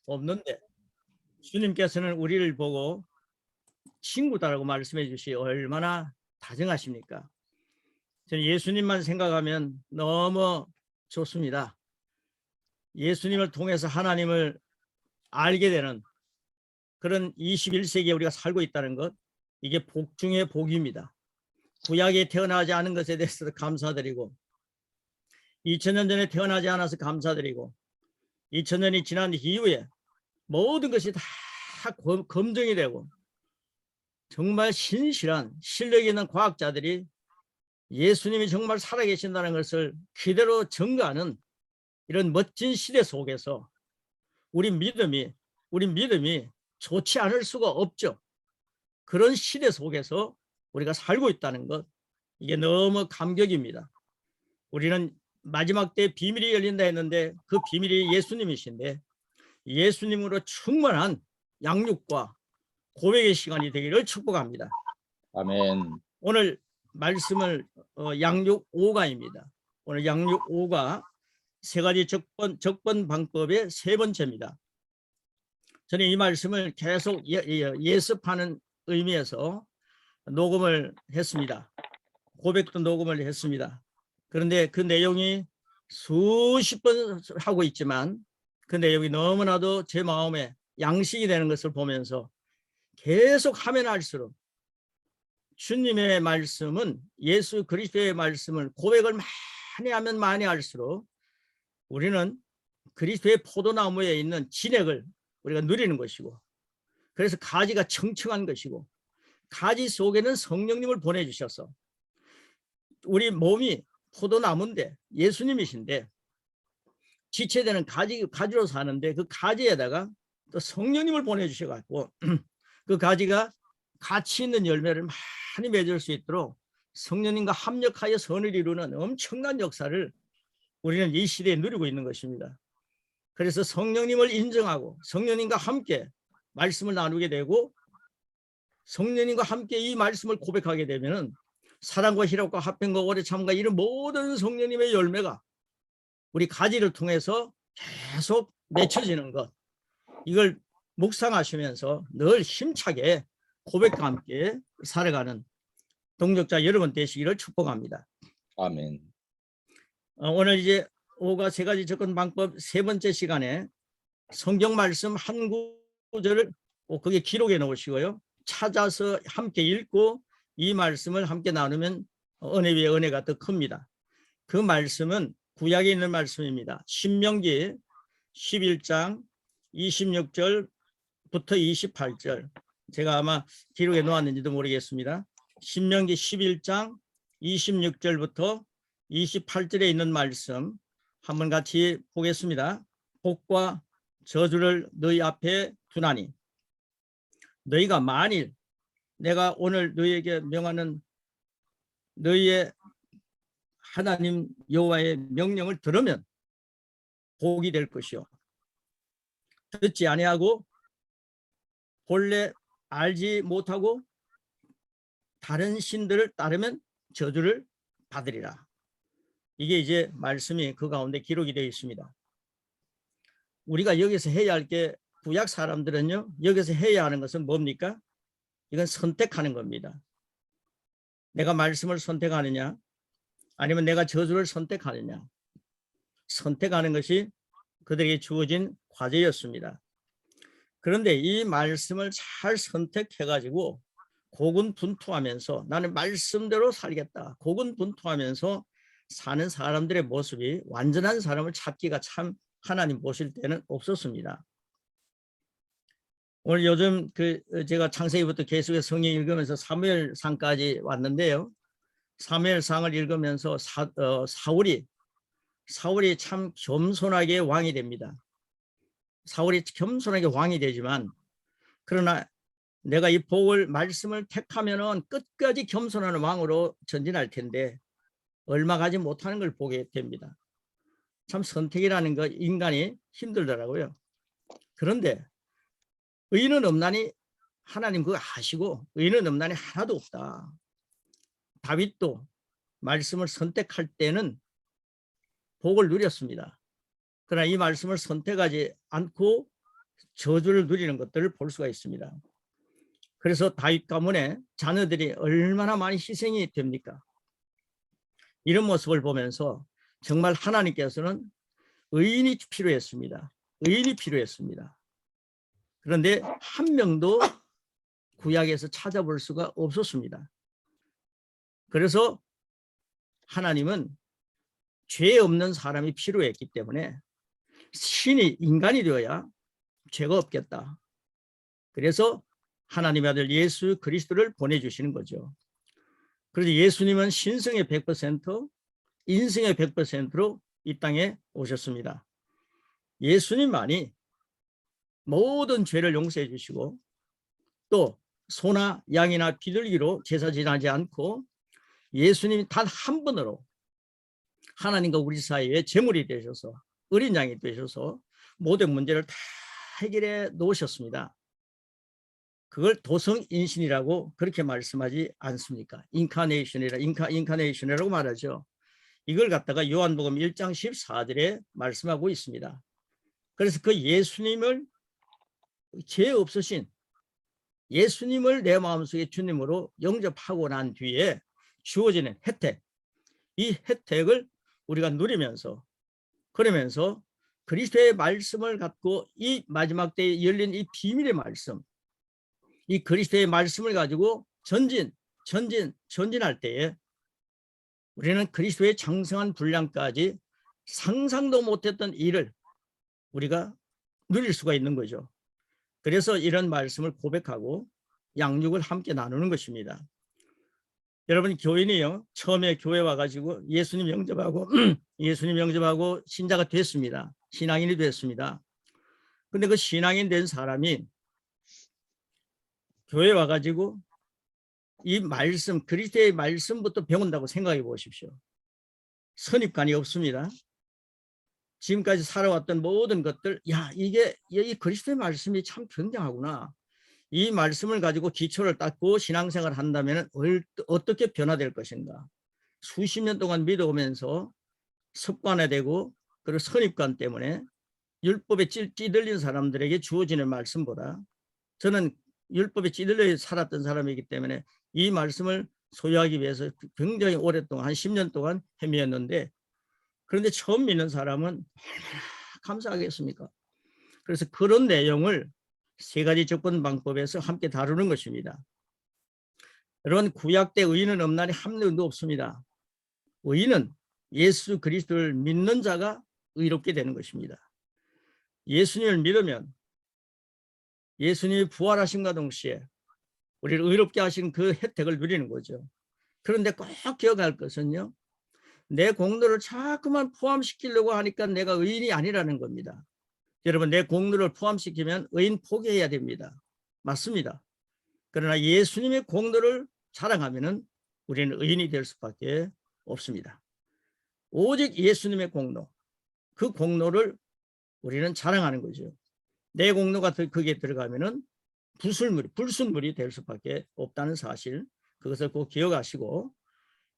없는데 주님께서는 우리를 보고 친구다라고 말씀해 주시 얼마나 다정하십니까? 저는 예수님만 생각하면 너무 좋습니다. 예수님을 통해서 하나님을 알게 되는 그런 21세기에 우리가 살고 있다는 것, 이게 복 중의 복입니다. 구약에 태어나지 않은 것에 대해서 감사드리고 2000년 전에 태어나지 않아서 감사드리고 2000년이 지난 이후에 모든 것이 다 검증이 되고 정말 신실한 실력 있는 과학자들이 예수님이 정말 살아계신다는 것을 그대로 증거하는 이런 멋진 시대 속에서 우리 믿음이 좋지 않을 수가 없죠. 그런 시대 속에서 우리가 살고 있다는 것, 이게 너무 감격입니다. 우리는 마지막 때 비밀이 열린다 했는데 그 비밀이 예수님이신데 예수님으로 충만한 양육과 고백의 시간이 되기를 축복합니다. 아멘. 오늘 말씀을 양육 5가입니다. 오늘 양육 5가 세 가지 적번 방법의 세 번째입니다. 저는 이 말씀을 계속 예습하는 의미에서 녹음을 했습니다. 고백도 녹음을 했습니다. 그런데 그 내용이 수십 번 하고 있지만 그 내용이 너무나도 제 마음에 양식이 되는 것을 보면서 계속 하면 할수록 주님의 말씀은 예수 그리스도의 말씀을 고백을 많이 하면 많이 할수록 우리는 그리스도의 포도나무에 있는 진액을 우리가 누리는 것이고 그래서 가지가 청청한 것이고 가지 속에는 성령님을 보내주셔서 우리 몸이 포도나무인데 예수님이신데 지체되는 가지로 사는데 그 가지에다가 또 성령님을 보내주셔가지고 그 가지가 가치 있는 열매를 많이 맺을 수 있도록 성령님과 합력하여 선을 이루는 엄청난 역사를 우리는 이 시대에 누리고 있는 것입니다. 그래서 성령님을 인정하고 성령님과 함께 말씀을 나누게 되고 성령님과 함께 이 말씀을 고백하게 되면 사랑과 희락과 화평과 오래 참과 이런 모든 성령님의 열매가 우리 가지를 통해서 계속 맺혀지는 것, 이걸 묵상하시면서 늘 힘차게 고백과 함께 살아가는 동역자 여러분 되시기를 축복합니다. 아멘. 오늘 이제 5가 세 가지 접근 방법 세 번째 시간에 성경 말씀 한 구절을 거기에 기록해 놓으시고요. 찾아서 함께 읽고 이 말씀을 함께 나누면 은혜 위에 은혜가 더 큽니다. 그 말씀은 구약에 있는 말씀입니다. 신명기 11장 26절부터 28절. 제가 아마 기록해 놓았는지도 모르겠습니다. 신명기 11장 26절부터 28절에 있는 말씀 한번 같이 보겠습니다. 복과 저주를 너희 앞에 두나니 너희가 만일 내가 오늘 너희에게 명하는 너희의 하나님 여호와의 명령을 들으면 복이 될 것이요 듣지 아니하고 본래 알지 못하고 다른 신들을 따르면 저주를 받으리라. 이게 이제 말씀이 그 가운데 기록이 되어 있습니다. 우리가 여기서 해야 할 게 구약 사람들은요 여기서 해야 하는 것은 뭡니까? 이건 선택하는 겁니다. 내가 말씀을 선택하느냐 아니면 내가 저주를 선택하느냐, 선택하는 것이 그들에게 주어진 과제였습니다. 그런데 이 말씀을 잘 선택해 가지고 고군분투하면서 나는 말씀대로 살겠다 고군분투하면서 사는 사람들의 모습이 완전한 사람을 찾기가 참 하나님 보실 때는 없었습니다. 오늘 요즘 제가 창세기부터 계속해서 성경 읽으면서 사무엘상까지 왔는데요. 사무엘상을 읽으면서 사울이 참 겸손하게 왕이 됩니다. 사울이 겸손하게 왕이 되지만 그러나 내가 이 복을 말씀을 택하면은 끝까지 겸손한 왕으로 전진할 텐데 얼마 가지 못하는 걸 보게 됩니다. 참 선택이라는 거 인간이 힘들더라고요. 그런데 의인은 없나니 하나님 그거 아시고 의인은 없나니 하나도 없다. 다윗도 말씀을 선택할 때는 복을 누렸습니다. 그러나 이 말씀을 선택하지 않고 저주를 누리는 것들을 볼 수가 있습니다. 그래서 다윗 가문의 자녀들이 얼마나 많이 희생이 됩니까? 이런 모습을 보면서 정말 하나님께서는 의인이 필요했습니다. 의인이 필요했습니다. 그런데 한 명도 구약에서 찾아볼 수가 없었습니다. 그래서 하나님은 죄 없는 사람이 필요했기 때문에 신이 인간이 되어야 죄가 없겠다. 그래서 하나님의 아들 예수 그리스도를 보내주시는 거죠. 그래서 예수님은 신성의 100%, 인성의 100%로 이 땅에 오셨습니다. 예수님만이 모든 죄를 용서해 주시고 또 소나 양이나 비둘기로 제사 지내지 않고 예수님이 단 한 번으로 하나님과 우리 사이에 제물이 되셔서 어린 양이 되셔서 모든 문제를 다 해결해 놓으셨습니다. 그걸 도성인신이라고 그렇게 말씀하지 않습니까? 인카네이션이라고 말하죠. 이걸 갖다가 요한복음 1장 14절에 말씀하고 있습니다. 그래서 그 예수님을 죄 없으신 예수님을 내 마음속에 주님으로 영접하고 난 뒤에 주어지는 혜택, 이 혜택을 우리가 누리면서 그러면서 그리스도의 말씀을 갖고 이 마지막 때에 열린 이 비밀의 말씀, 이 그리스도의 말씀을 가지고 전진할 때에 우리는 그리스도의 장성한 분량까지 상상도 못했던 일을 우리가 누릴 수가 있는 거죠. 그래서 이런 말씀을 고백하고 양육을 함께 나누는 것입니다. 여러분 교인이요 처음에 교회 와가지고 예수님 영접하고 예수님 영접하고 신자가 됐습니다. 신앙인이 됐습니다. 근데 그 신앙인 된 사람이 교회 와가지고 이 말씀 그리스도의 말씀부터 배운다고 생각해 보십시오. 선입관이 없습니다. 지금까지 살아왔던 모든 것들, 이게 이 그리스도의 말씀이 참 굉장하구나. 이 말씀을 가지고 기초를 닦고 신앙생활을 한다면 어떻게 변화될 것인가. 수십 년 동안 믿어오면서 습관화되고 그리고 선입관 때문에 율법에 찌들린 사람들에게 주어지는 말씀보다 저는 율법에 찌들려 살았던 사람이기 때문에 이 말씀을 소유하기 위해서 굉장히 오랫동안 한 10년 동안 헤매었는데 그런데 처음 믿는 사람은 얼마나 감사하겠습니까? 그래서 그런 내용을 세 가지 접근 방법에서 함께 다루는 것입니다. 여러분 구약 때 의인은 없나니 한 명도 없습니다. 의인은 예수 그리스도를 믿는 자가 의롭게 되는 것입니다. 예수님을 믿으면 예수님이 부활하심과 동시에 우리를 의롭게 하신 그 혜택을 누리는 거죠. 그런데 꼭 기억할 것은요. 내 공로를 자꾸만 포함시키려고 하니까 내가 의인이 아니라는 겁니다. 여러분 내 공로를 포함시키면 의인 포기해야 됩니다. 맞습니다. 그러나 예수님의 공로를 자랑하면 우리는 의인이 될 수밖에 없습니다. 오직 예수님의 공로, 그 공로를 우리는 자랑하는 거죠. 내 공로가 거기에 들어가면 불순물이 될 수밖에 없다는 사실, 그것을 꼭 기억하시고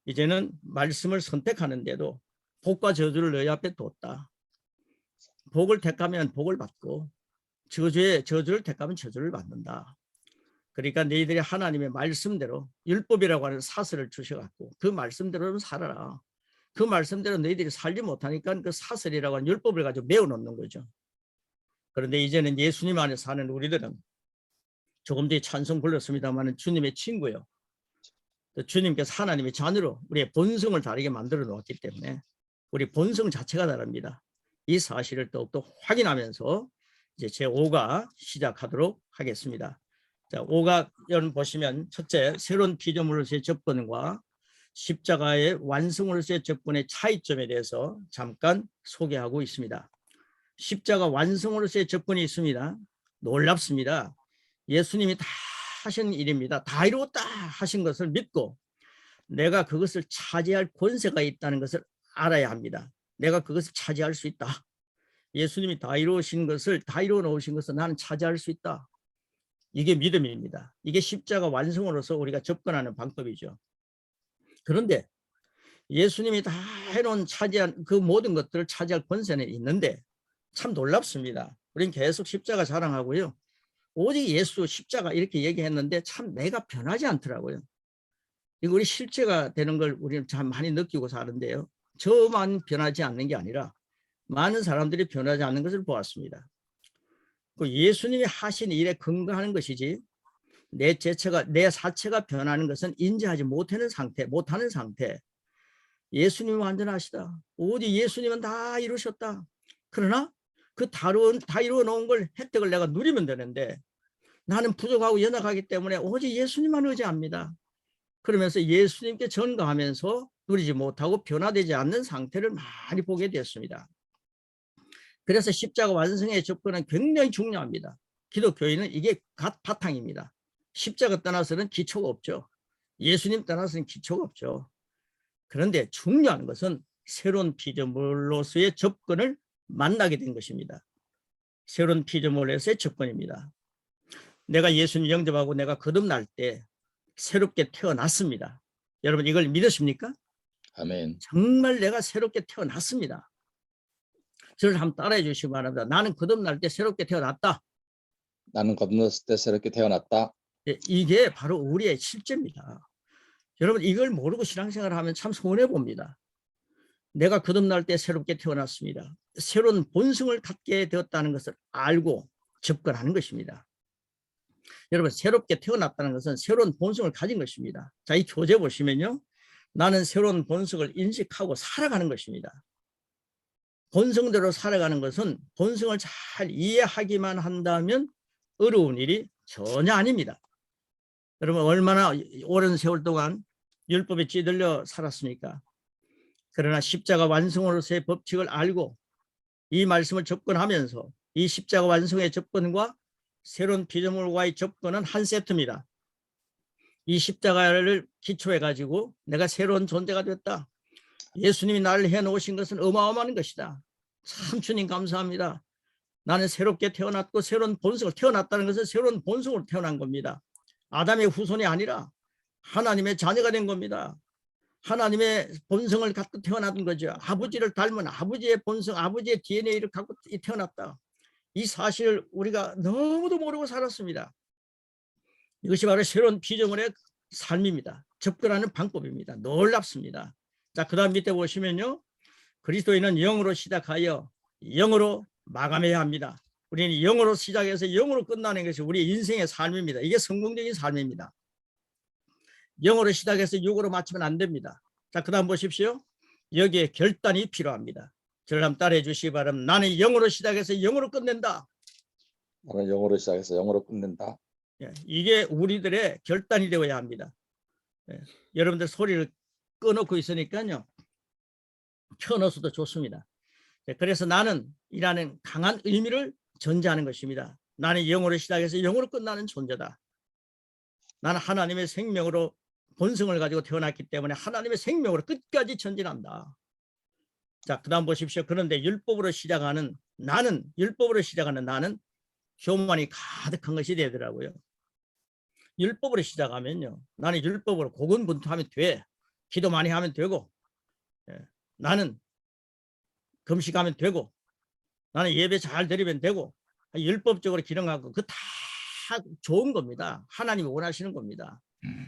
이제는 말씀을 선택하는데도 복과 저주를 너희 앞에 뒀다. 복을 택하면 복을 받고 저주를 택하면 저주를 받는다. 그러니까 너희들이 하나님의 말씀대로 율법이라고 하는 사슬을 주셔갖고 그 말씀대로 살아라. 그 말씀대로 너희들이 살지 못하니까 그 사슬이라고 하는 율법을 가지고 메워놓는 거죠. 그런데 이제는 예수님 안에 사는 우리들은 조금 뒤에 찬송 불렀습니다만 주님의 친구요. 주님께서 하나님의 자녀로 우리의 본성을 다르게 만들어 놓았기 때문에 우리 본성 자체가 다릅니다. 이 사실을 더욱더 확인하면서 이제 제5가 시작하도록 하겠습니다. 자, 5가 여러분 보시면 첫째, 새로운 피조물로서의 접근과 십자가의 완성으로서의 접근의 차이점에 대해서 잠깐 소개하고 있습니다. 십자가 완성으로서의 접근이 있습니다. 놀랍습니다. 예수님이 다 하신 일입니다. 다 이루었다 하신 것을 믿고 내가 그것을 차지할 권세가 있다는 것을 알아야 합니다. 내가 그것을 차지할 수 있다. 예수님이 다 이루어진 것을, 다 이루어 놓으신 것을 나는 차지할 수 있다. 이게 믿음입니다. 이게 십자가 완성으로서 우리가 접근하는 방법이죠. 그런데 예수님이 다 해놓은 차지한 그 모든 것들을 차지할 권세는 있는데 참 놀랍습니다. 우린 계속 십자가 자랑하고요. 오직 예수 십자가 이렇게 얘기했는데 참 내가 변하지 않더라고요. 이거 우리 실제가 되는 걸 우리는 참 많이 느끼고 사는데요. 저만 변하지 않는 게 아니라 많은 사람들이 변하지 않는 것을 보았습니다. 그 예수님이 하신 일에 근거하는 것이지 내 사체가 변하는 것은 인지하지 못하는 상태. 예수님은 완전하시다. 오직 예수님은 다 이루셨다. 그러나 그 다 이루어 놓은 걸 혜택을 내가 누리면 되는데 나는 부족하고 연약하기 때문에 오직 예수님만 의지합니다. 그러면서 예수님께 전가하면서 누리지 못하고 변화되지 않는 상태를 많이 보게 됐습니다. 그래서 십자가 완성의 접근은 굉장히 중요합니다. 기독교인은 이게 바탕입니다. 십자가 떠나서는 기초가 없죠. 예수님 떠나서는 기초가 없죠. 그런데 중요한 것은 새로운 피조물로서의 접근을 만나게 된 것입니다. 새로운 피조물로서의 접근입니다. 내가 예수님 영접하고 내가 거듭날 때 새롭게 태어났습니다. 여러분 이걸 믿으십니까? 아멘. 정말 내가 새롭게 태어났습니다. 저를 한번 따라해 주시기 바랍니다. 나는 거듭날 때 새롭게 태어났다. 나는 거듭났을 때 새롭게 태어났다. 이게 바로 우리의 실제입니다. 여러분 이걸 모르고 신앙생활을 하면 참 손해 봅니다. 내가 거듭날 때 새롭게 태어났습니다. 새로운 본성을 갖게 되었다는 것을 알고 접근하는 것입니다. 여러분 새롭게 태어났다는 것은 새로운 본성을 가진 것입니다. 자, 이 교재 보시면요. 나는 새로운 본성을 인식하고 살아가는 것입니다. 본성대로 살아가는 것은 본성을 잘 이해하기만 한다면 어려운 일이 전혀 아닙니다. 여러분 얼마나 오랜 세월 동안 율법에 찌들려 살았습니까? 그러나 십자가 완성으로서의 법칙을 알고 이 말씀을 접근하면서 이 십자가 완성의 접근과 새로운 피조물과의 접근은 한 세트입니다. 이 십자가를 기초해 가지고 내가 새로운 존재가 됐다. 예수님이 나를 해놓으신 것은 어마어마한 것이다. 참 주님 감사합니다. 나는 새롭게 태어났고 새로운 본성을 태어났다는 것은 새로운 본성으로 태어난 겁니다. 아담의 후손이 아니라 하나님의 자녀가 된 겁니다. 하나님의 본성을 갖고 태어난 거죠. 아버지를 닮은 아버지의 본성, 아버지의 DNA를 갖고 태어났다. 이 사실을 우리가 너무도 모르고 살았습니다. 이것이 바로 새로운 피조물의 삶입니다. 접근하는 방법입니다. 놀랍습니다. 자, 그 다음 밑에 보시면요. 그리스도인은 영으로 시작하여 영으로 마감해야 합니다. 우리는 영으로 시작해서 영으로 끝나는 것이 우리 인생의 삶입니다. 이게 성공적인 삶입니다. 영으로 시작해서 육으로 마치면 안 됩니다. 자, 그 다음 보십시오. 여기에 결단이 필요합니다. 저를 한번 따라해 주시기 바랍니다. 나는 영으로 시작해서 영으로 끝낸다. 나는 영으로 시작해서 영으로 끝낸다. 이게 우리들의 결단이 되어야 합니다. 여러분들 소리를 꺼놓고 있으니까요. 켜놓어도 좋습니다. 그래서 나는 이라는 강한 의미를 전제하는 것입니다. 나는 영으로 시작해서 영으로 끝나는 존재다. 나는 하나님의 생명으로 본성을 가지고 태어났기 때문에 하나님의 생명으로 끝까지 전진한다. 자, 그 다음 보십시오. 그런데 율법으로 시작하는 나는 교만이 가득한 것이 되더라고요. 율법으로 시작하면요. 나는 율법으로 고군분투하면 돼. 기도 많이 하면 되고, 나는 금식하면 되고, 나는 예배 잘 드리면 되고, 율법적으로 기능하고 그 다 좋은 겁니다. 하나님이 원하시는 겁니다.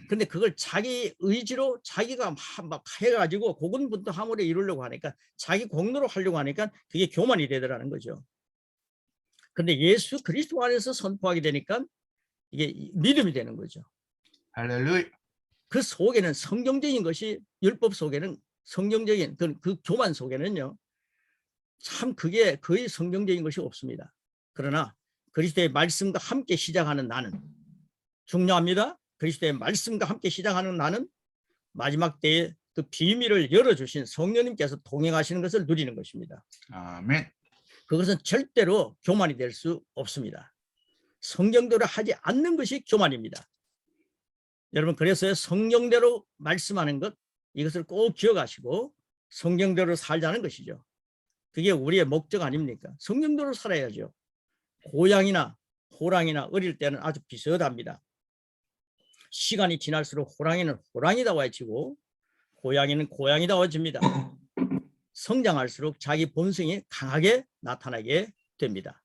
근데 그걸 자기 의지로 자기가 막 해가지고 고군분투함으로 이루려고 하니까 자기 공로로 하려고 하니까 그게 교만이 되더라는 거죠. 그런데 예수 그리스도 안에서 선포하게 되니까 이게 믿음이 되는 거죠. 할렐루야. 그 속에는 성경적인 것이 율법 속에는 성경적인 그 교만 속에는요. 참 그게 거의 성경적인 것이 없습니다. 그러나 그리스도의 말씀과 함께 시작하는 나는 중요합니다. 그리스도의 말씀과 함께 시작하는 나는 마지막 때에 그 비밀을 열어주신 성령님께서 동행하시는 것을 누리는 것입니다. 아멘. 그것은 절대로 교만이 될 수 없습니다. 성경대로 하지 않는 것이 교만입니다. 여러분 그래서 성경대로 말씀하는 것 이것을 꼭 기억하시고 성경대로 살자는 것이죠. 그게 우리의 목적 아닙니까? 성경대로 살아야죠. 고양이나 호랑이나 어릴 때는 아주 비슷합니다. 시간이 지날수록 호랑이는 호랑이다워지고 고양이는 고양이다워집니다. 성장할수록 자기 본성이 강하게 나타나게 됩니다.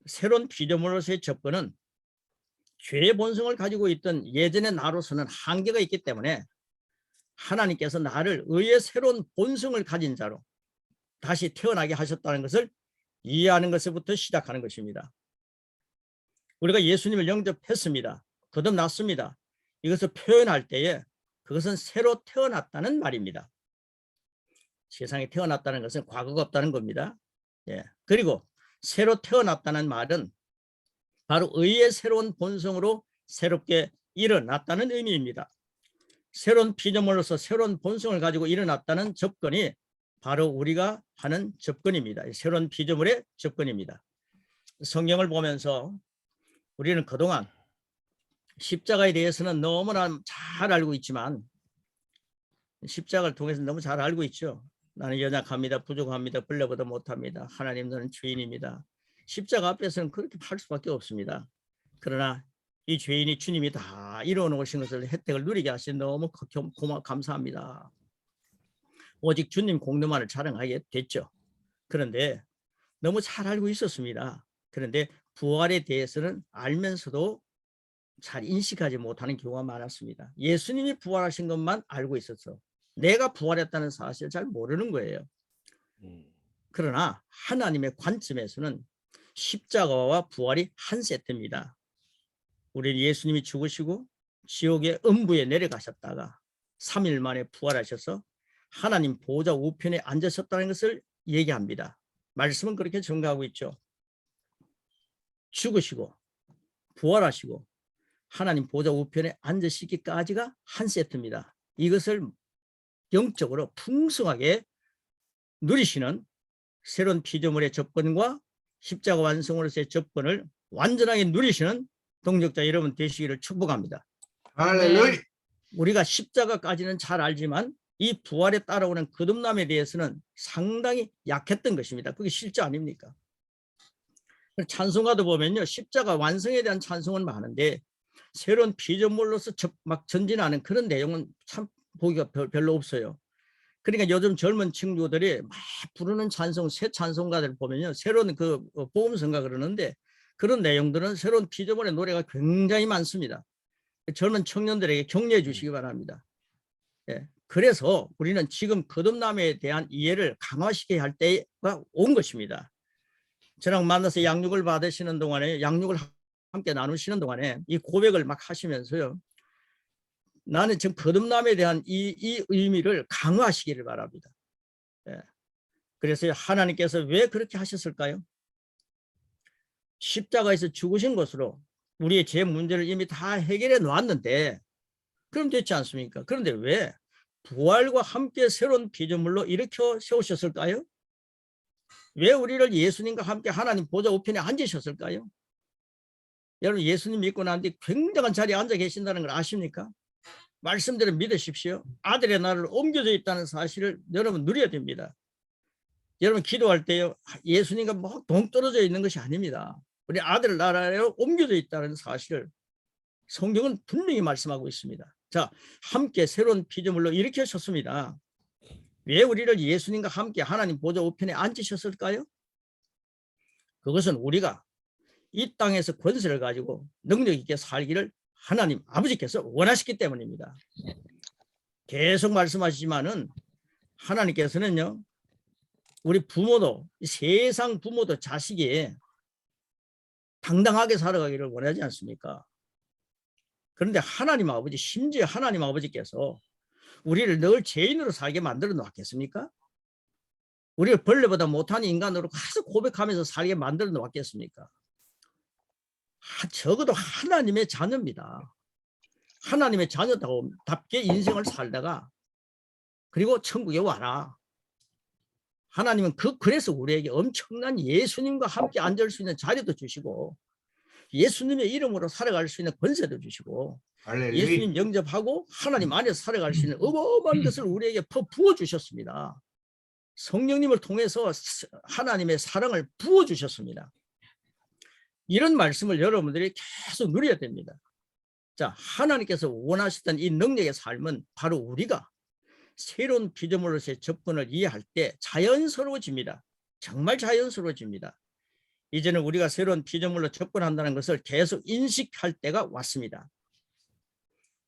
새로운 피조물로서의 접근은 죄의 본성을 가지고 있던 예전의 나로서는 한계가 있기 때문에 하나님께서 나를 의의 새로운 본성을 가진 자로 다시 태어나게 하셨다는 것을 이해하는 것부터 시작하는 것입니다. 우리가 예수님을 영접했습니다. 거듭났습니다. 이것을 표현할 때에 그것은 새로 태어났다는 말입니다. 세상에 태어났다는 것은 과거가 없다는 겁니다. 그리고 새로 태어났다는 말은 바로 의의 새로운 본성으로 새롭게 일어났다는 의미입니다. 새로운 피조물로서 새로운 본성을 가지고 일어났다는 접근이 바로 우리가 하는 접근입니다. 새로운 피조물의 접근입니다. 성경을 보면서 우리는 그동안 십자가에 대해서는 너무나 잘 알고 있지만 십자가를 통해서 너무 잘 알고 있죠. 나는 연약합니다. 부족합니다. 벌레보다 못합니다. 하나님 너는 죄인입니다. 십자가 앞에서는 그렇게 할 수밖에 없습니다. 그러나 이 죄인이 주님이 다 이루어놓으신 것을 혜택을 누리게 하신 너무 감사합니다. 오직 주님 공로만을 자랑하게 됐죠. 그런데 너무 잘 알고 있었습니다. 그런데 부활에 대해서는 알면서도 잘 인식하지 못하는 경우가 많았습니다. 예수님이 부활하신 것만 알고 있었어. 내가 부활했다는 사실을 잘 모르는 거예요. 그러나 하나님의 관점에서는 십자가와 부활이 한 세트입니다. 우리 예수님이 죽으시고 지옥의 음부에 내려가셨다가 3일 만에 부활하셔서 하나님 보좌 우편에 앉으셨다는 것을 얘기합니다. 말씀은 그렇게 증거하고 있죠. 죽으시고 부활하시고 하나님 보좌 우편에 앉으시기까지가 한 세트입니다. 이것을 영적으로 풍성하게 누리시는 새로운 피조물의 접근과 십자가 완성으로서의 접근을 완전하게 누리시는 동역자 여러분 되시기를 축복합니다. 할렐루야. 우리가 십자가까지는 잘 알지만 이 부활에 따라오는 거듭남에 대해서는 상당히 약했던 것입니다. 그게 실제 아닙니까? 찬송가도 보면요, 십자가 완성에 대한 찬송은 많은데 새로운 피조물로서 막 전진하는 그런 내용은 참 보기가 별로 없어요. 그러니까 요즘 젊은 친구들이 막 부르는 찬송, 새 찬송가들 보면요, 새로운 그 복음성가 그러는데 그런 내용들은 새로운 피조물의 노래가 굉장히 많습니다. 젊은 청년들에게 격려해 주시기 바랍니다. 그래서 우리는 지금 거듭남에 대한 이해를 강화시켜야 할 때가 온 것입니다. 저랑 만나서 양육을 받으시는 동안에, 양육을 함께 나누시는 동안에 이 고백을 막 하시면서요, 나는 지금 거듭남에 대한 이 의미를 강화하시기를 바랍니다. 그래서 하나님께서 왜 그렇게 하셨을까요? 십자가에서 죽으신 것으로 우리의 죄 문제를 이미 다 해결해 놓았는데 그럼 됐지 않습니까? 그런데 왜 부활과 함께 새로운 피조물로 일으켜 세우셨을까요? 왜 우리를 예수님과 함께 하나님 보좌 우편에 앉으셨을까요? 여러분, 예수님 믿고 난 뒤 굉장한 자리에 앉아 계신다는 걸 아십니까? 말씀대로 믿으십시오. 아들의 나라를 옮겨져 있다는 사실을 여러분 누려야 됩니다. 여러분 기도할 때요, 예수님과 뭐 동떨어져 있는 것이 아닙니다. 우리 아들 나라로 옮겨져 있다는 사실을 성경은 분명히 말씀하고 있습니다. 자, 함께 새로운 피조물로 일으키셨습니다. 왜 우리를 예수님과 함께 하나님 보좌 우편에 앉으셨을까요? 그것은 우리가 이 땅에서 권세를 가지고 능력 있게 살기를 하나님 아버지께서 원하시기 때문입니다. 계속 말씀하시지만은 하나님께서는요, 우리 부모도, 세상 부모도 자식이 당당하게 살아가기를 원하지 않습니까? 그런데 하나님 아버지, 심지어 하나님 아버지께서 우리를 늘 죄인으로 살게 만들어 놓았겠습니까? 우리를 벌레보다 못한 인간으로 계속 고백하면서 살게 만들어 놓았겠습니까? 적어도 하나님의 자녀입니다. 하나님의 자녀답게 인생을 살다가 그리고 천국에 와라. 하나님은 그래서 우리에게 엄청난 예수님과 함께 앉을 수 있는 자리도 주시고 예수님의 이름으로 살아갈 수 있는 권세도 주시고 할렐루야. 예수님 영접하고 하나님 안에서 살아갈 수 있는 어마어마한 것을 우리에게 부어주셨습니다. 성령님을 통해서 하나님의 사랑을 부어주셨습니다. 이런 말씀을 여러분들이 계속 누려야 됩니다. 자, 하나님께서 원하시던 이 능력의 삶은 바로 우리가 새로운 피조물로서의 접근을 이해할 때 자연스러워집니다. 정말 자연스러워집니다. 이제는 우리가 새로운 피조물로 접근한다는 것을 계속 인식할 때가 왔습니다.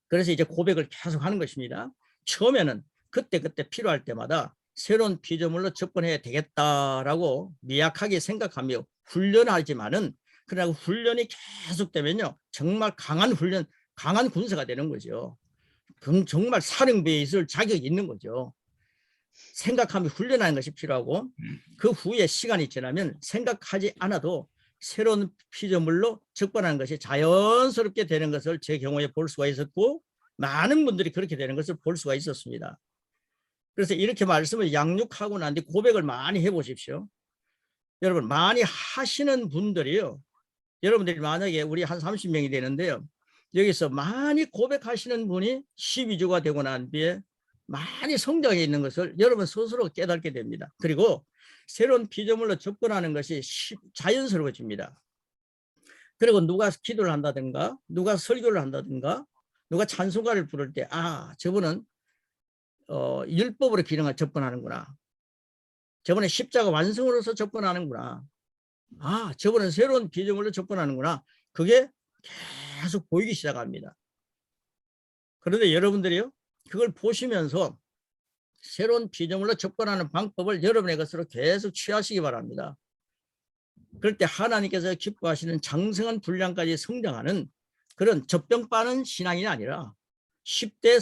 그래서 이제 고백을 계속 하는 것입니다. 처음에는 그때그때 필요할 때마다 새로운 피조물로 접근해야 되겠다라고 미약하게 생각하며 훈련하지만은, 그러나 훈련이 계속되면요 정말 강한 훈련, 강한 군사가 되는 거죠. 정말 사령부에 있을 자격이 있는 거죠. 생각하며 훈련하는 것이 필요하고, 그 후에 시간이 지나면 생각하지 않아도 새로운 피조물로 접근하는 것이 자연스럽게 되는 것을 제 경우에 볼 수가 있었고, 많은 분들이 그렇게 되는 것을 볼 수가 있었습니다. 그래서 이렇게 말씀을 양육하고 난 뒤 고백을 많이 해보십시오. 여러분, 많이 하시는 분들이요, 여러분들이 만약에 우리 한 30명이 되는데요, 여기서 많이 고백하시는 분이 12주가 되고 난 뒤에 많이 성장해 있는 것을 여러분 스스로 깨닫게 됩니다. 그리고 새로운 피조물로 접근하는 것이 자연스러워집니다. 그리고 누가 기도를 한다든가, 누가 설교를 한다든가, 누가 찬송가를 부를 때, 아, 저분은 율법으로 접근하는구나. 저분은 십자가 완성으로서 접근하는구나. 아, 저분은 새로운 피조물로 접근하는구나. 그게 계속 보이기 시작합니다. 그런데 여러분들이요, 그걸 보시면서 새로운 피조물로 접근하는 방법을 여러분의 것으로 계속 취하시기 바랍니다. 그럴 때 하나님께서 기뻐하시는 장성한 분량까지 성장하는 그런 젖병 빠는 신앙이 아니라 10대,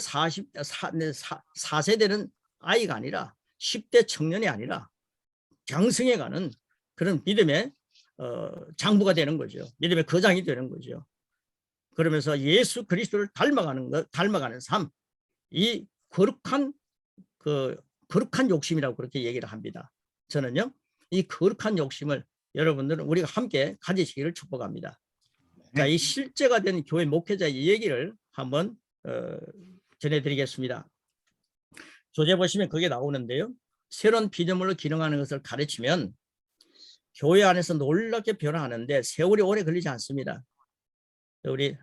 4세대는 아이가 아니라 10대 청년이 아니라 장성해 가는 그런 믿음의 장부가 되는 거죠. 믿음의 거장이 되는 거죠. 그러면서 예수 그리스도를 닮아가는 삶, 이 거룩한 욕심이라고 그렇게 얘기를 합니다. 저는요, 이 거룩한 욕심을 여러분들은 우리가 함께 가지시기를 축복합니다. 자, 이 실제가 된 교회 목회자의 얘기를 한번 전해드리겠습니다. 조제 보시면 그게 나오는데요. 새로운 피조물로 기능하는 것을 가르치면 교회 안에서 놀랍게 변화하는데 세월이 오래 걸리지 않습니다. 우리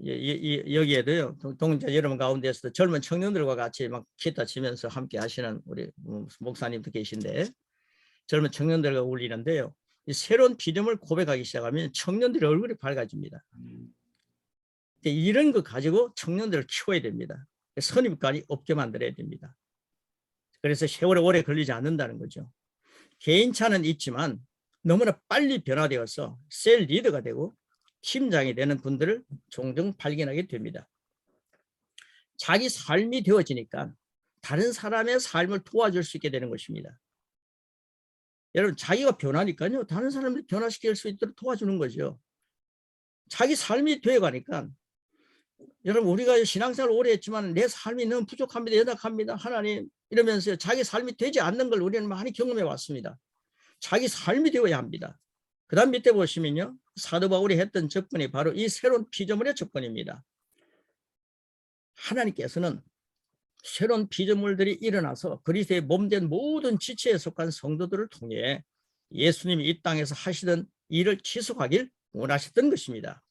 여기에도요, 동자 여러분 가운데서도 젊은 청년들과 같이 막 기타 치면서 함께 하시는 우리 목사님도 계신데, 젊은 청년들과 어울리는데요, 이 새로운 피조물 고백하기 시작하면 청년들의 얼굴이 밝아집니다. 이런 거 가지고 청년들을 키워야 됩니다. 선입관이 없게 만들어야 됩니다. 그래서 세월이 오래 걸리지 않는다는 거죠. 개인차는 있지만 너무나 빨리 변화되어서 셀 리더가 되고 팀장이 되는 분들을 종종 발견하게 됩니다. 자기 삶이 되어지니까 다른 사람의 삶을 도와줄 수 있게 되는 것입니다. 여러분, 자기가 변하니까요, 다른 사람을 변화시킬 수 있도록 도와주는 거죠. 자기 삶이 되어가니까, 여러분, 우리가 신앙생활 오래 했지만 내 삶이 너무 부족합니다, 연약합니다, 하나님, 이러면서 자기 삶이 되지 않는 걸 우리는 많이 경험해 왔습니다. 자기 삶이 되어야 합니다. 그 다음 밑에 보시면요, 사도 바울이 했던 접근이 바로 이 새로운 피조물의 접근입니다. 하나님께서는 새로운 피조물들이 일어나서 그리스도의 몸된 모든 지체에 속한 성도들을 통해 예수님이 이 땅에서 하시던 일을 지속하길 원하셨던 것입니다.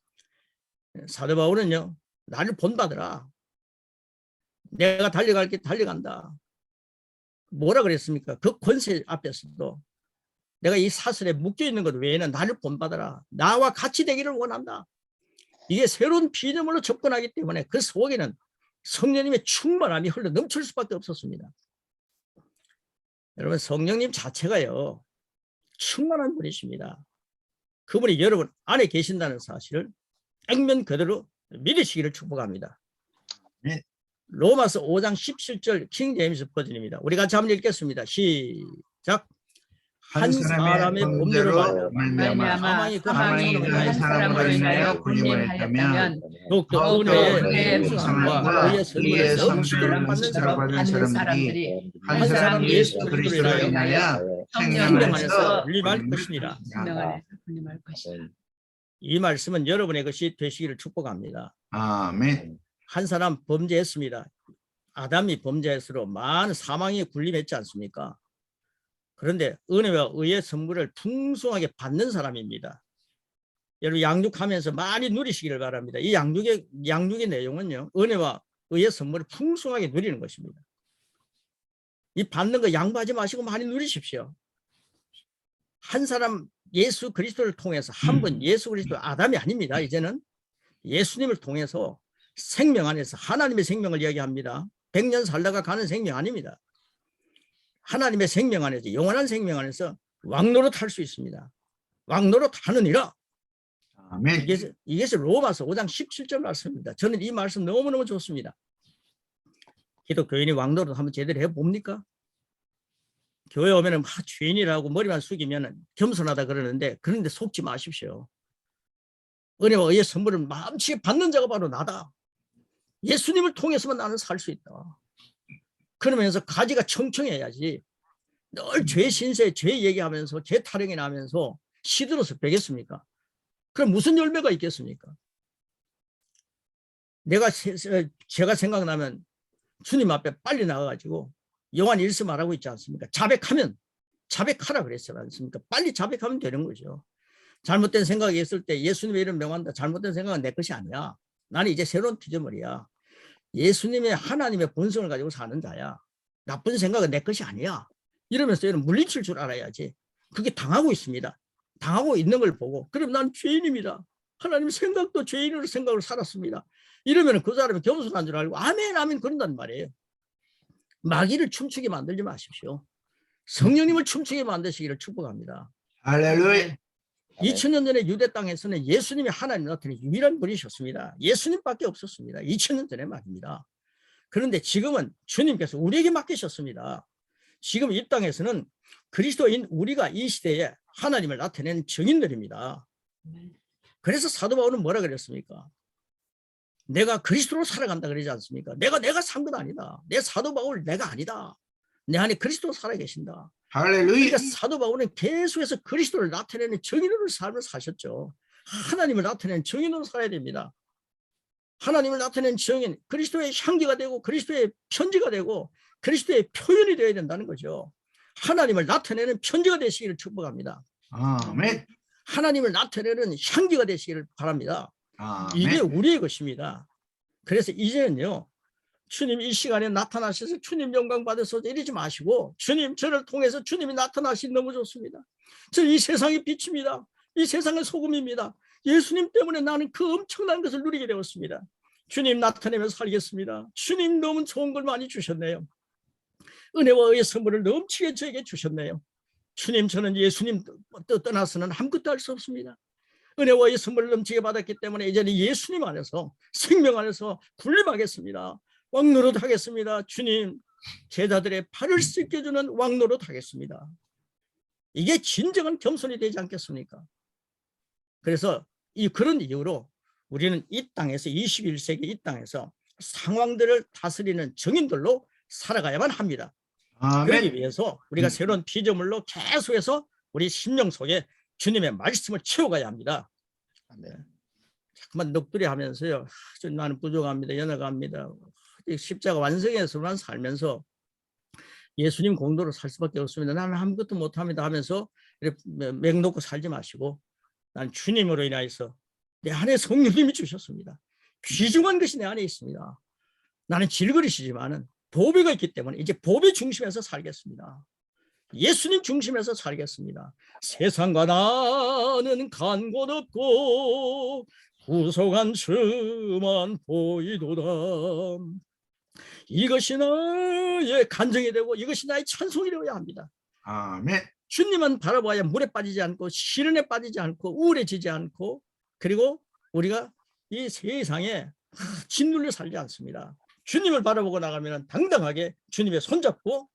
사도 바울은요, 나를 본받으라, 내가 달려갈게 달려간다. 뭐라 그랬습니까? 그 권세 앞에서도 내가 이 사슬에 묶여있는 것 외에는 나를 본받아라, 나와 같이 되기를 원한다. 이게 새로운 피조물로 접근하기 때문에 그 속에는 성령님의 충만함이 흘러 넘칠 수밖에 없었습니다. 여러분, 성령님 자체가요, 충만한 분이십니다. 그분이 여러분 안에 계신다는 사실을 액면 그대로 믿으시기를 축복합니다. 네. 로마서 5장 17절 킹 제임스 버전입니다. 우리 같이 한번 읽겠습니다. 시작. 한 사람의 범죄로 말미암아 사망이 그 사망이 그 한 사람으로 인하여 군림하였다면 더욱더 은혜의 풍성함과 의의 의의 선물을 선물을 넘치도록 받는 사람들이 한 사람 예수 그리스도로 인하여 생명 안에서 군림할 것이니라. 이 말씀은 여러분의 것이 되시기를 축복합니다. 아멘. 한 사람 범죄했습니다. 아담이 범죄했으로 많은 사망이 군림했지 않습니까? 그런데 은혜와 의의 선물을 풍성하게 받는 사람입니다. 여러분, 양육하면서 많이 누리시기를 바랍니다. 이 양육의 내용은요, 은혜와 의의 선물을 풍성하게 누리는 것입니다. 이 받는 거 양보하지 마시고 많이 누리십시오. 한 사람 예수 그리스도를 통해서 한 분 예수 그리스도 아담이 아닙니다. 이제는 예수님을 통해서 생명 안에서 하나님의 생명을 이야기합니다. 100년 살다가 가는 생명 아닙니다. 하나님의 생명 안에서 영원한 생명 안에서 왕노릇 할 수 있습니다. 왕노릇 하느니라. 아멘. 이것이 로마서 5장 17절 말씀입니다. 저는 이 말씀 너무너무 좋습니다. 기독교인이 왕노릇 한번 제대로 해봅니까? 교회 오면은 막 죄인이라고 머리만 숙이면 겸손하다 그러는데, 그런데 속지 마십시오. 은혜와 의의 선물을 마음치게 받는 자가 바로 나다. 예수님을 통해서만 나는 살 수 있다. 그러면서 가지가 청청해야지. 늘 죄 신세, 죄 얘기하면서 죄 타령이 나면서 시들어서 되겠습니까? 그럼 무슨 열매가 있겠습니까? 제가 생각나면 주님 앞에 빨리 나가가지고 요한 1서 말하고 있지 않습니까? 자백하라 그랬지 않습니까? 빨리 자백하면 되는 거죠. 잘못된 생각이 있을 때 예수님의 이름 명한다. 잘못된 생각은 내 것이 아니야. 나는 이제 새로운 피조물이야. 예수님의 하나님의 본성을 가지고 사는 자야. 나쁜 생각은 내 것이 아니야. 이러면서 얘는 물리칠 줄 알아야지. 그게 당하고 있습니다. 당하고 있는 걸 보고, 그럼 난 죄인입니다. 하나님 생각도 죄인으로 생각을 살았습니다. 이러면 그 사람이 겸손한 줄 알고 아멘 아멘 그런단 말이에요. 마귀를 춤추게 만들지 마십시오. 성령님을 춤추게 만드시기를 축복합니다. 할렐루야. 2000년 전에 유대 땅에서는 예수님이 하나님 나타낸 유일한 분이셨습니다. 예수님밖에 없었습니다. 2000년 전에 말입니다. 그런데 지금은 주님께서 우리에게 맡기셨습니다. 지금 이 땅에서는 그리스도인 우리가 이 시대에 하나님을 나타내는 증인들입니다. 그래서 사도 바울은 뭐라 그랬습니까? 내가 그리스도로 살아간다 그러지 않습니까? 내가 산 건 아니다. 내 사도 바울 내가 아니다. 내 안에 그리스도 살아계신다. 할렐루야. 그러니까 사도 바울은 계속해서 그리스도를 나타내는 증인으로 삶을 사셨죠. 하나님을 나타내는 증인으로 살아야 됩니다. 하나님을 나타내는 증인, 그리스도의 향기가 되고 그리스도의 편지가 되고 그리스도의 표현이 되어야 된다는 거죠. 하나님을 나타내는 편지가 되시기를 축복합니다. 아멘. 하나님을 나타내는 향기가 되시기를 바랍니다. 이게 아멘. 우리의 것입니다. 그래서 이제는요, 주님 이 시간에 나타나셔서 주님 영광 받으셔서 이러지 마시고, 주님 저를 통해서 주님이 나타나시니 너무 좋습니다. 저 이 세상의 빛입니다. 이 세상의 소금입니다. 예수님 때문에 나는 그 엄청난 것을 누리게 되었습니다. 주님 나타내면서 살겠습니다. 주님 너무 좋은 걸 많이 주셨네요. 은혜와 의의 선물을 넘치게 저에게 주셨네요. 주님 저는 예수님 떠나서는 아무것도 할 수 없습니다. 은혜와 의의 선물을 넘치게 받았기 때문에 이제는 예수님 안에서 생명 안에서 군림하겠습니다. 왕노릇 하겠습니다. 주님 제자들의 발을 씻겨주는 왕노릇 하겠습니다. 이게 진정한 겸손이 되지 않겠습니까? 그래서 그런 이유로 우리는 이 땅에서 21세기 이 땅에서 상황들을 다스리는 증인들로 살아가야만 합니다. 그러기 위해서 우리가 새로운 피조물로 계속해서 우리 심령 속에 주님의 말씀을 채워가야 합니다. 네. 자꾸만 넋두리 하면서요, 나는 부족합니다. 연약합니다. 십자가 완성해서만 살면서 예수님 공도로 살 수밖에 없습니다. 나는 아무것도 못합니다 하면서 맹 놓고 살지 마시고, 난 주님으로 인하여서 내 안에 성령님이 주셨습니다. 귀중한 것이 내 안에 있습니다. 나는 질그릇이지만은 보배가 있기 때문에 이제 보배 중심에서 살겠습니다. 예수님 중심에서 살겠습니다. 세상과 나는 간 곳 없고 구속한 주만 보이도다. 이것이 나의 간증이 되고 이것이 나의 찬송이 되어야 합니다. 아멘. 주님만 바라봐야 물에 빠지지 않고 시련에 빠지지 않고 우울해지지 않고, 그리고 우리가 이 세상에 짓눌려 살지 않습니다. 주님을 바라보고 나가면 당당하게 주님의 손잡고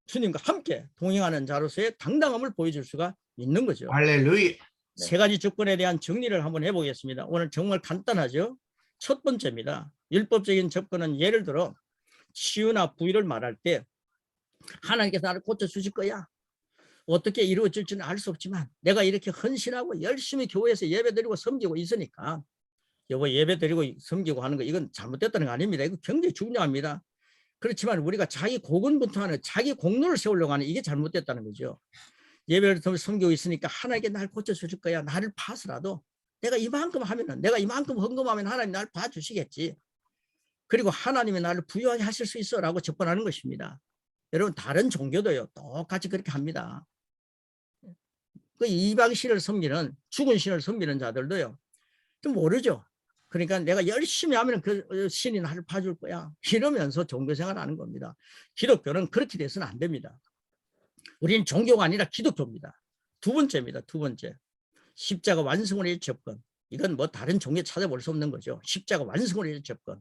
주님과 함께 동행하는 자로서의 당당함을 보여줄 수가 있는 거죠. 할렐루야. 세 가지 조건에 대한 정리를 한번 해보겠습니다. 오늘 정말 간단하죠. 첫 번째입니다. 율법적인 접근은 예를 들어 치유나 부위를 말할 때 하나님께서 나를 고쳐주실 거야. 어떻게 이루어질지는 알 수 없지만 내가 이렇게 헌신하고 열심히 교회에서 예배드리고 섬기고 있으니까, 여보 예배드리고 섬기고 하는 거 이건 잘못됐다는 거 아닙니다. 이거 굉장히 중요합니다. 그렇지만 우리가 자기 고군분투하는 자기 공로를 세우려고 하는 이게 잘못됐다는 거죠. 예배를 섬기고 있으니까 하나님께 날 고쳐주실 거야. 나를 봐서라도 내가 이만큼 하면은, 내가 이만큼 헌금하면 하나님 날 봐주시겠지. 그리고 하나님이 나를 부유하게 하실 수 있어 라고 접근하는 것입니다. 여러분 다른 종교도요 똑같이 그렇게 합니다. 그 이방신을 섬기는 죽은 신을 섬기는 자들도요 좀 모르죠. 그러니까 내가 열심히 하면 그 신이 나를 봐줄 거야 이러면서 종교생활을 하는 겁니다. 기독교는 그렇게 돼서는 안 됩니다. 우리는 종교가 아니라 기독교입니다. 두 번째입니다. 두 번째, 십자가 완성을 위해 접근. 이건 뭐 다른 종교 찾아볼 수 없는 거죠. 십자가 완성을 위해 접근.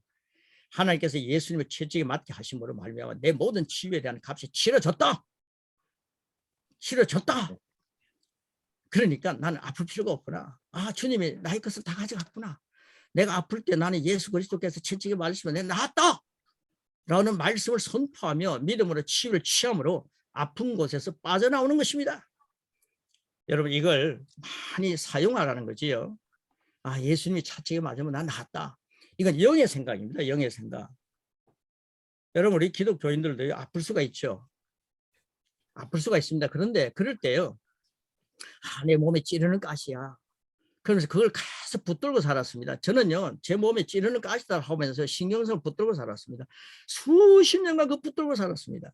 하나님께서 예수님의 채찍에 맞게 하심으로 말미암아 내 모든 치유에 대한 값이 치러졌다. 치러졌다. 그러니까 나는 아플 필요가 없구나. 아, 주님이 나의 것을 다 가져갔구나. 내가 아플 때 나는 예수 그리스도께서 채찍에 맞으시면 내가 나았다 라는 말씀을 선포하며 믿음으로 치유를 취함으로 아픈 곳에서 빠져나오는 것입니다. 여러분 이걸 많이 사용하라는 거지요. 아, 예수님이 채찍에 맞으면 난 나았다. 이건 영의 생각입니다. 영의 생각. 여러분 우리 기독교인들도 아플 수가 있죠. 아플 수가 있습니다. 그런데 그럴 때요. 아, 내 몸에 찌르는 가시야. 그러면서 그걸 계속 붙들고 살았습니다. 저는요, 제 몸에 찌르는 가시다 하면서 신경성을 붙들고 살았습니다. 수십 년간 그 붙들고 살았습니다.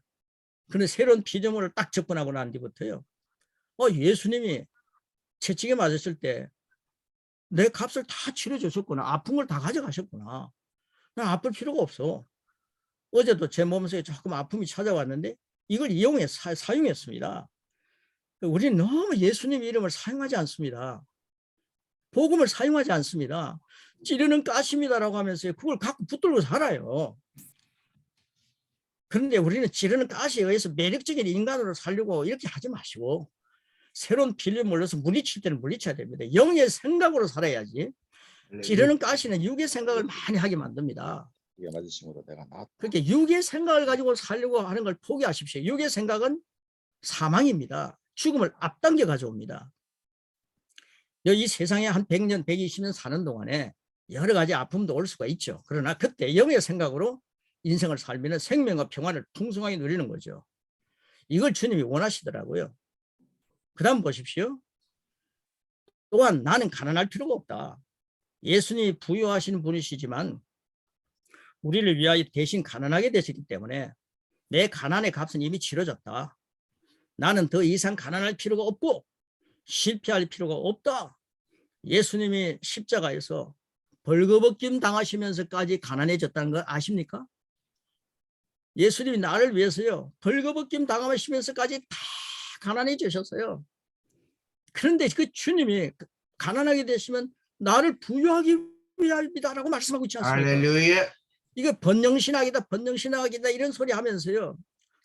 그런데 새로운 피조물을 딱 접근하고 난 뒤부터요. 예수님이 채찍에 맞았을 때 내 값을 다 치러주셨구나. 아픈 걸 다 가져가셨구나. 난 아플 필요가 없어. 어제도 제 몸속에 조금 아픔이 찾아왔는데 이걸 사용했습니다. 우리는 너무 예수님 이름을 사용하지 않습니다. 복음을 사용하지 않습니다. 찌르는 가시입니다라고 하면서 그걸 갖고 붙들고 살아요. 그런데 우리는 찌르는 가시에 의해서 매력적인 인간으로 살려고 이렇게 하지 마시고 새로운 피를 몰려서 물리칠 때는 물리쳐야 됩니다. 영의 생각으로 살아야지. 찌르는 가시는 육의 생각을 많이 하게 만듭니다. 이게 맞으심으로 내가 나았다. 그렇게 육의 생각을 가지고 살려고 하는 걸 포기하십시오. 육의 생각은 사망입니다. 죽음을 앞당겨 가져옵니다. 이 세상에 한 100년, 120년 사는 동안에 여러 가지 아픔도 올 수가 있죠. 그러나 그때 영의 생각으로 인생을 살면 생명과 평안을 풍성하게 누리는 거죠. 이걸 주님이 원하시더라고요. 그 다음 보십시오. 또한 나는 가난할 필요가 없다. 예수님이 부유하신 분이시지만 우리를 위하여 대신 가난하게 되셨기 때문에 내 가난의 값은 이미 치러졌다. 나는 더 이상 가난할 필요가 없고 실패할 필요가 없다. 예수님이 십자가에서 벌거벗김 당하시면서까지 가난해졌다는 거 아십니까? 예수님이 나를 위해서요. 벌거벗김 당하시면서까지 다 가난해지셨어요. 그런데 그 주님이 가난하게 되시면 나를 부유하기 위함이다라고 말씀하고 있지 않습니까? 할렐루야. 이게 번영신학이다 번영신학이다 이런 소리 하면서요.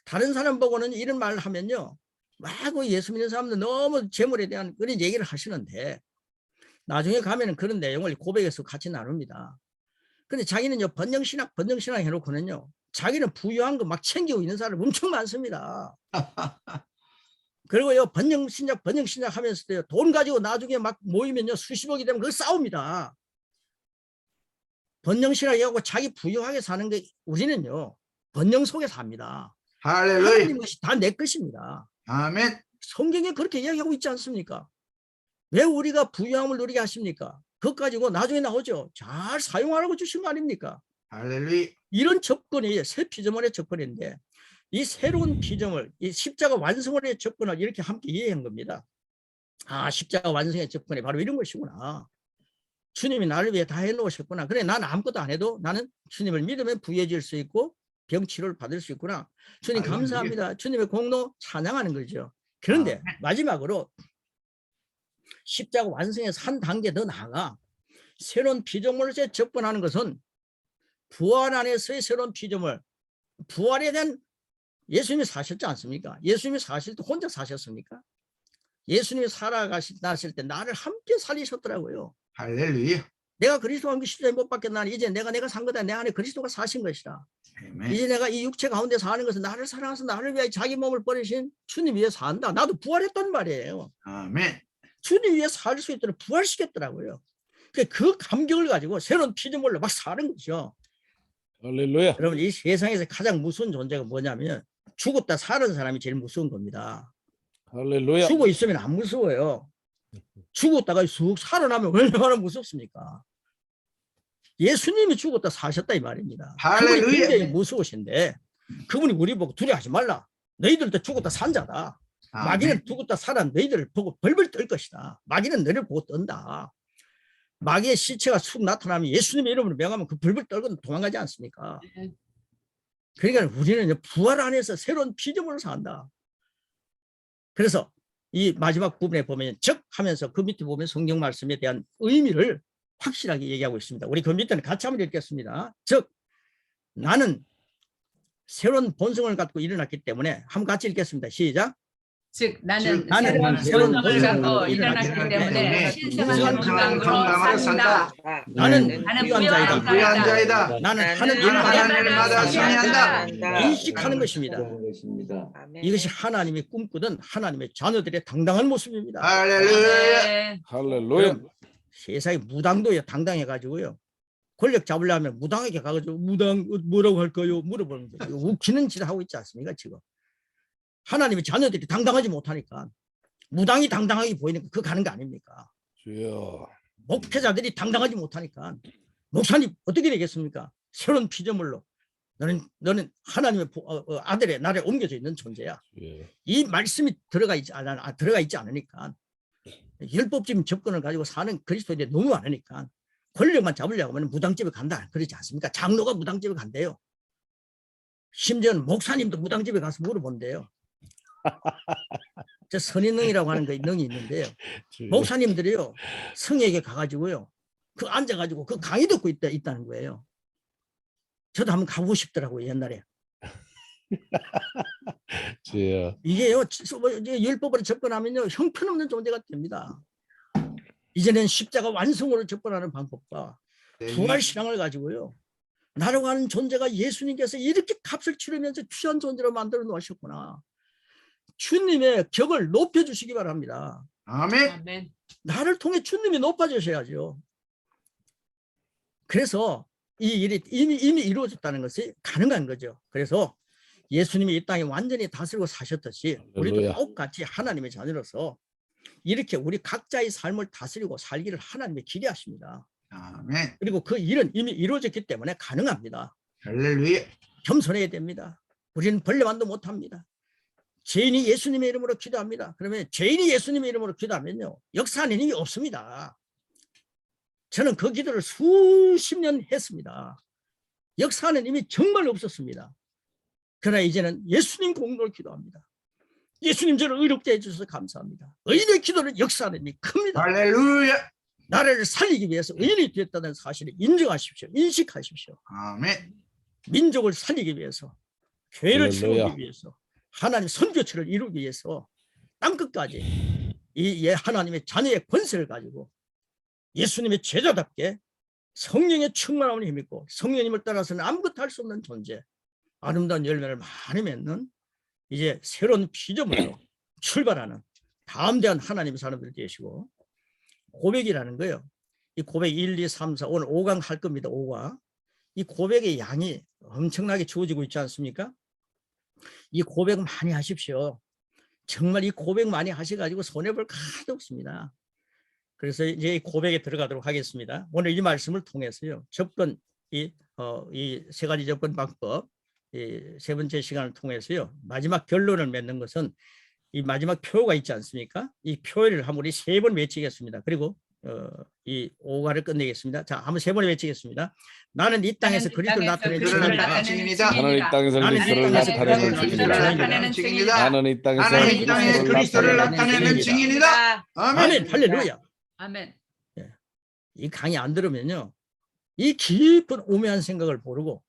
다른 사람 보고는 이런 말을 하면요. 막 예수 믿는 사람들 너무 재물에 대한 그런 얘기를 하시는데 나중에 가면은 그런 내용을 고백에서 같이 나눕니다. 근데 자기는요 번영신학 해놓고는요 자기는 부유한 거 막 챙기고 있는 사람 엄청 많습니다. 그리고요 번영신학 하면서도요 돈 가지고 나중에 막 모이면요 수십억이 되면 그거 싸웁니다. 번영신학하고 자기 부유하게 사는 게 우리는요 번영 속에 삽니다. 할렐루야. 하나님 것이 다 내 것입니다. 아멘. 성경에 그렇게 이야기하고 있지 않습니까? 왜 우리가 부유함을 누리게 하십니까? 그것 가지고 나중에 나오죠. 잘 사용하라고 주신 거 아닙니까? 할렐루야. 이런 접근이 새 피조물의 접근인데 이 새로운 피조물, 이 십자가 완성의 접근을 이렇게 함께 이해한 겁니다. 아, 십자가 완성의 접근이 바로 이런 것이구나. 주님이 나를 위해 다 해놓으셨구나. 그래, 나는 아무것도 안 해도 나는 주님을 믿으면 부유해질 수 있고 병치료를 받을 수 있구나. 주님 감사합니다. 주님의 공로 찬양하는 거죠. 그런데 마지막으로 십자가 완성에서 한 단계 더 나아가 새로운 피조물에 접근하는 것은 부활 안에서의 새로운 피조물, 부활에 대한 예수님이 사셨지 않습니까? 예수님이 사실 때 혼자 사셨습니까? 예수님이 살아가실 때 나를 함께 살리셨더라고요. 할렐루야. 내가 그리스도와 함께 십자가에 못 박혔나니 이제 내가 산 거다. 내 안에 그리스도가 사신 것이다. 아멘. 이제 내가 이 육체 가운데 사는 것은 나를 사랑해서 나를 위해 자기 몸을 버리신 주님 위해 산다. 나도 부활했단 말이에요. 아멘. 주님 위해 살 수 있도록 부활시켰더라고요. 그 감격을 가지고 새로운 피조물로 막 사는 거죠. 할렐루야. 여러분 이 세상에서 가장 무서운 존재가 뭐냐면 죽었다 사는 사람이 제일 무서운 겁니다. 할렐루야. 죽어 있으면 안 무서워요. 죽었다가 쑥 살아나면 얼마나 무섭습니까? 예수님이 죽었다 사셨다 이 말입니다. 그분이 할렐루야. 굉장히 무서우신데 그분이 우리 보고 두려워하지 말라. 너희들도 죽었다 산 자다. 마귀는 죽었다 살아 너희들을 보고 벌벌 떨 것이다. 마귀는 너희를 보고 떤다. 마귀의 시체가 쑥 나타나면 예수님의 이름으로 명하면 그 벌벌 떨고 도망가지 않습니까? 그러니까 우리는 부활 안에서 새로운 피조물을 산다. 그래서 이 마지막 부분에 보면 즉 하면서 그 밑에 보면 성경 말씀에 대한 의미를 확실하게 얘기하고 있습니다. 우리 그 밑에는 같이 한번 읽겠습니다. 즉 나는 새로운 본성을 갖고 일어났기 때문에 한번 같이 읽겠습니다. 시작. 즉 나는 새로운 본성을 본성을 갖고 갖고 일어났기 때문에 신성한 건강으로 산다. 나는 부유한 부유한 자이다. 자이다. 나는 하는 하는 일마다 일마다 승리한다. 인식하는 것입니다. 이것이 하나님이 꿈꾸던 하나님의 자녀들의 당당한 모습입니다. 할렐루야. 할렐루야. 세상에 무당도 당당해가지고요. 권력 잡으려면 무당에게 가가지고 무당 뭐라고 할까요? 물어보는 거예요. 웃기는 짓을 하고 있지 않습니까 지금? 하나님의 자녀들이 당당하지 못하니까 무당이 당당하게 보이니까 그 가는 거 아닙니까? 주여. 목회자들이 당당하지 못하니까 목사님 어떻게 되겠습니까? 새로운 피조물로 너는 하나님의 아들의 나라에 옮겨져 있는 존재야. 주여. 이 말씀이 들어가 있지 않으니까 율법적인 접근을 가지고 사는 그리스도인이 너무 많으니까 권력만 잡으려고 하면 무당집에 간다 그러지 않습니까? 장로가 무당집에 간대요. 심지어는 목사님도 무당집에 가서 물어본대요. 저 선인능이라고 하는 거 능이 있는데요. 주여. 목사님들이요 성에게 가가지고요 그 앉아가지고 그 강의 듣고 있다는 거예요. 저도 한번 가보고 싶더라고요 옛날에. 주여. 이게요 율법으로 접근하면요 형편없는 존재가 됩니다. 이제는 십자가 완성으로 접근하는 방법과 부활 신앙을 가지고요 나라고 하는 존재가 예수님께서 이렇게 값을 치르면서 귀한 존재로 만들어 놓으셨구나. 주님의 격을 높여주시기 바랍니다. 아멘. 나를 통해 주님이 높아지셔야죠. 그래서 이 일이 이미 이루어졌다는 것이 가능한 거죠. 그래서 예수님이 이 땅에 완전히 다스리고 사셨듯이 우리도 할렐루야. 똑같이 하나님의 자녀로서 이렇게 우리 각자의 삶을 다스리고 살기를 하나님이 기대하십니다. 아멘. 그리고 그 일은 이미 이루어졌기 때문에 가능합니다. 할렐루야. 겸손해야 됩니다. 우리는 벌레만도 못합니다. 죄인이 예수님의 이름으로 기도합니다. 그러면 죄인이 예수님의 이름으로 기도하면요 역사하는 힘이 없습니다. 저는 그 기도를 수십 년 했습니다. 역사하는 힘이 정말 없었습니다. 그러나 이제는 예수님 공로를 기도합니다. 예수님 저를 의롭게 해주셔서 감사합니다. 의인의 기도는 역사하는 힘이 큽니다. 할렐루야. 나라를 살리기 위해서 의인이 되었다는 사실을 인정하십시오. 인식하십시오. 아멘. 민족을 살리기 위해서 교회를 할렐루야. 세우기 위해서 하나님 선교처를 이루기 위해서 땅끝까지 이 하나님의 자녀의 권세를 가지고 예수님의 제자답게 성령의 충만함을 힘입고 성령님을 따라서는 아무것도 할 수 없는 존재 아름다운 열매를 많이 맺는 이제 새로운 피조물로 출발하는 담대한 하나님의 사람들 되시고 고백이라는 거예요. 이 고백 1, 2, 3, 4 오늘 5강 할 겁니다. 5강. 이 고백의 양이 엄청나게 주어지고 있지 않습니까? 이 고백 많이 하십시오. 정말 이 고백 많이 하셔가지고 손해볼 가도 없습니다. 그래서 이제 고백에 들어가도록 하겠습니다. 오늘 이 말씀을 통해서요. 접근 이 세 가지 접근 방법 이 세 번째 시간을 통해서요. 마지막 결론을 맺는 것은 이 마지막 표가 있지 않습니까? 이 표를 한번 우리 3번 외치겠습니다. 그리고 이 5가를 끝내겠습니다. 자, 한번 3번 외치겠습니다. 나는 이 땅에서 그리스도를 나타내는 증인이다. 나는 이 땅에서 나는 이 그리스도를 땅에서 나타내는 증인이다. 나는 이 땅에서 나는 이 땅에서 그리스도를 나타내는 증인이다. 아멘. 할렐루야. 아멘. 이 강의 안 들으면요. 이 깊은 오묘한 생각을 모르고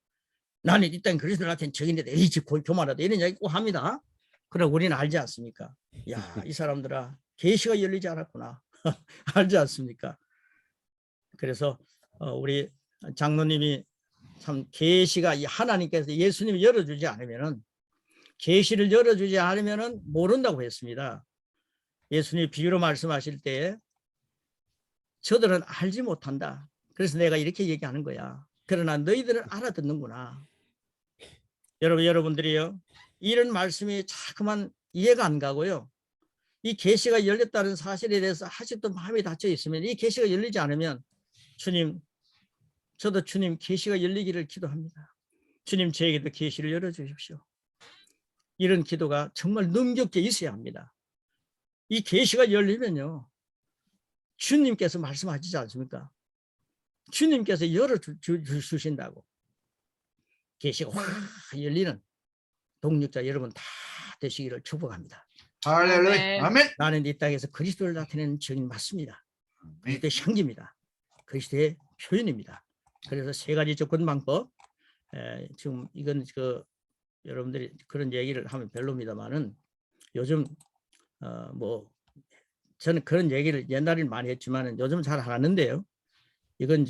나는 이 땅에 그리스도를 나타내는 증인이다. 이 집 교만하다. 이런 이야기 꼭 합니다. 그러나 우리는 알지 않습니까? 야, 이 사람들아 계시가 열리지 않았구나. 알지 않습니까? 그래서 우리 장로님이 참 계시가 하나님께서 예수님이 열어주지 않으면은 계시를 열어주지 않으면은 모른다고 했습니다. 예수님이 비유로 말씀하실 때 저들은 알지 못한다. 그래서 내가 이렇게 얘기하는 거야. 그러나 너희들은 알아듣는구나. 여러분들이요. 이런 말씀이 자꾸만 이해가 안 가고요. 이 계시가 열렸다는 사실에 대해서 아직도 마음이 닫혀 있으면 이 계시가 열리지 않으면 주님, 저도 주님 계시가 열리기를 기도합니다. 주님 저에게도 계시를 열어주십시오. 이런 기도가 정말 능력게 있어야 합니다. 이 계시가 열리면요, 주님께서 말씀하시지 않습니까? 주님께서 열어주신다고. 계시가 확 열리는 동력자 여러분 다 되시기를 축복합니다. 할렐루야. 아멘. 나는 이 땅에서 그리스도를 나타내는 증인 맞습니다. 그리스도의 향기입니다. 그리스도의 표현입니다. 그래서 세 가지 접근 방법, 지금 이건 여러분들이 그런 얘기를 하면 별로입니다만은 요즘 뭐 저는 그런 얘기를 옛날에는 많이 했지만은 요즘 잘 안 하는데요. 이건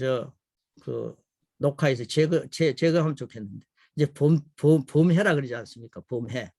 녹화해서 제거하면 좋겠는데 이제 봄해라 그러지 않습니까? 봄해.